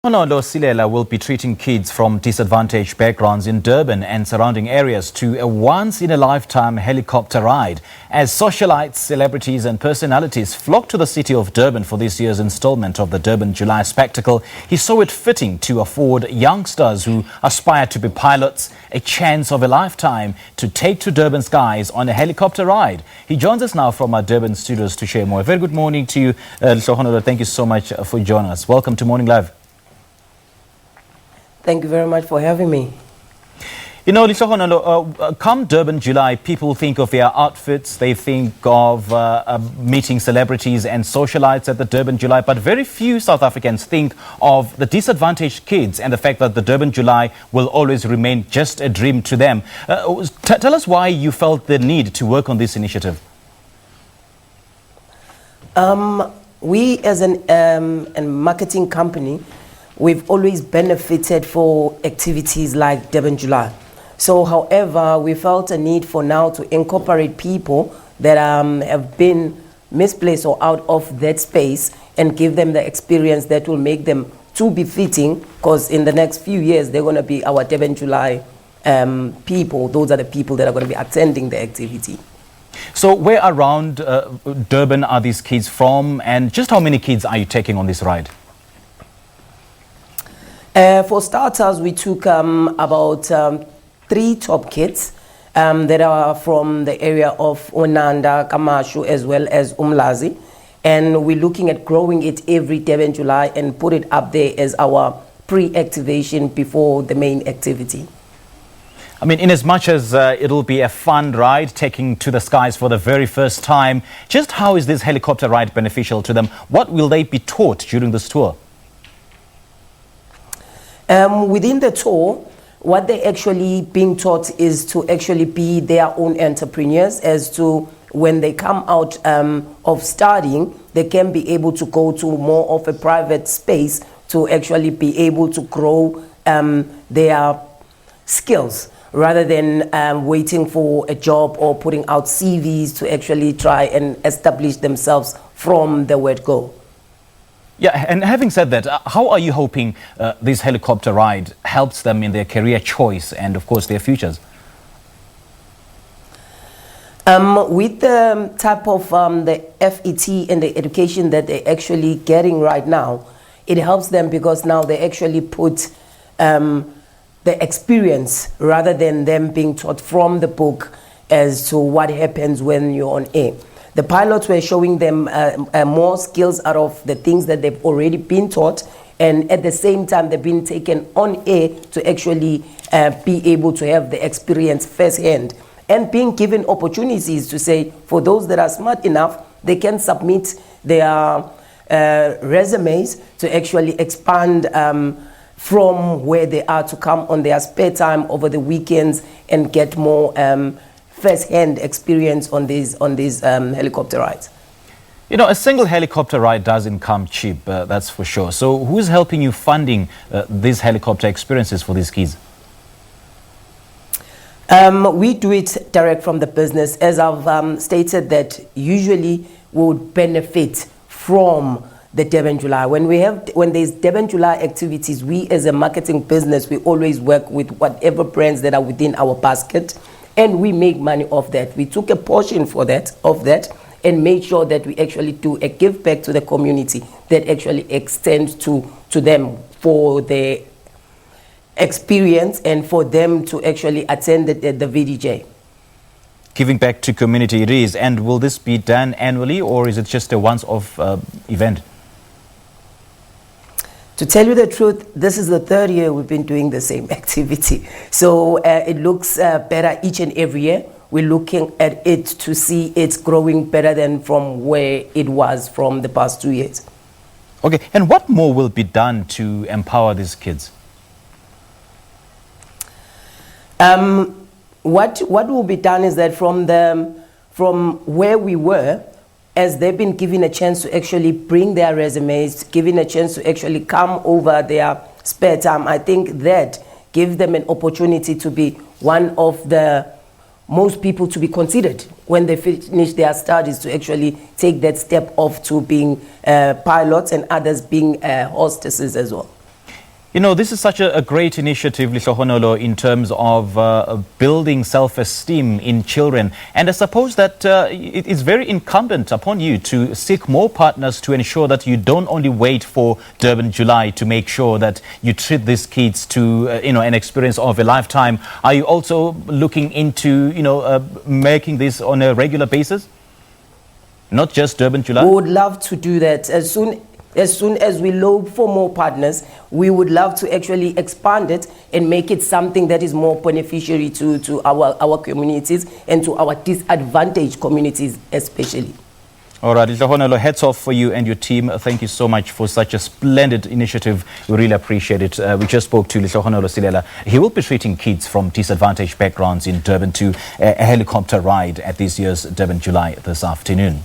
Lehlohonolo Silela will be treating kids from disadvantaged backgrounds in Durban and surrounding areas to a once-in-a-lifetime helicopter ride. As socialites, celebrities and personalities flock to the city of Durban for this year's installment of the Durban July spectacle, he saw it fitting to afford youngsters who aspire to be pilots a chance of a lifetime to take to Durban skies on a helicopter ride. He joins us now from our Durban studios to share more. A very good morning to you, Lehlohonolo. Thank you so much for joining us. Welcome to Morning Live. Thank you very much for having me. You know, Lehlohonolo, come Durban July, people think of their outfits, they think of meeting celebrities and socialites at the Durban July, but very few South Africans think of the disadvantaged kids and the fact that the Durban July will always remain just a dream to them. Tell us why you felt the need to work on this initiative. We as a marketing company, we've always benefited for activities like Durban July. So, however, we felt a need for now to incorporate people that have been misplaced or out of that space and give them the experience that will make them too befitting, because in the next few years, they're going to be our Durban July people. Those are the people that are going to be attending the activity. So where around Durban are these kids from, and just how many kids are you taking on this ride? For starters, we took about 3 top kids that are from the area of Onanda, Kamashu, as well as Umlazi. And we're looking at growing it every Durban July and put it up there as our pre-activation before the main activity. I mean, in as much as it'll be a fun ride, taking to the skies for the very first time, just how is this helicopter ride beneficial to them? What will they be taught during this tour? Within the tour, what they actually being taught is to actually be their own entrepreneurs, as to when they come out of studying, they can be able to go to more of a private space to actually be able to grow their skills, rather than waiting for a job or putting out CVs to actually try and establish themselves from the word go. Yeah, and having said that, how are you hoping this helicopter ride helps them in their career choice and, of course, their futures? With the type of the FET and the education that they're actually getting right now, it helps them because now they actually put the experience rather than them being taught from the book as to what happens when you're on air. The pilots were showing them more skills out of the things that they've already been taught, and at the same time they've been taken on air to actually be able to have the experience firsthand, and being given opportunities to say, for those that are smart enough, they can submit their resumes to actually expand from where they are to come on their spare time over the weekends and get more first-hand experience on these helicopter rides. You know, a single helicopter ride doesn't come cheap, that's for sure. So who's helping you funding these helicopter experiences for these kids? We do it direct from the business. As I've stated, that usually we would benefit from the Durban July. When there's Durban July activities, we as a marketing business, we always work with whatever brands that are within our basket, and we make money off that. We took a portion of that and made sure that we actually do a give back to the community that actually extends to them for their experience and for them to actually attend the VDJ. Giving back to community it is. And will this be done annually, or is it just a once-off event? To tell you the truth, this is the 3rd year we've been doing the same activity. So it looks better each and every year. We're looking at it to see it's growing better than from where it was from the past 2 years. Okay, and what more will be done to empower these kids? What will be done is that from where we were, as they've been given a chance to actually bring their resumes, given a chance to actually come over their spare time, I think that gives them an opportunity to be one of the most people to be considered when they finish their studies, to actually take that step off to being pilots and others being hostesses as well. You know, this is such a great initiative, Lehlohonolo, in terms of building self-esteem in children. And I suppose that it is very incumbent upon you to seek more partners to ensure that you don't only wait for Durban July to make sure that you treat these kids to, an experience of a lifetime. Are you also looking into, making this on a regular basis? Not just Durban July? We would love to do that. As soon as we look for more partners, we would love to actually expand it and make it something that is more beneficiary to our communities and to our disadvantaged communities especially. All right, Lehlohonolo, hats off for you and your team. Thank you so much for such a splendid initiative. We really appreciate it. We just spoke to Lehlohonolo Silela. He will be treating kids from disadvantaged backgrounds in Durban to a helicopter ride at this year's Durban July this afternoon.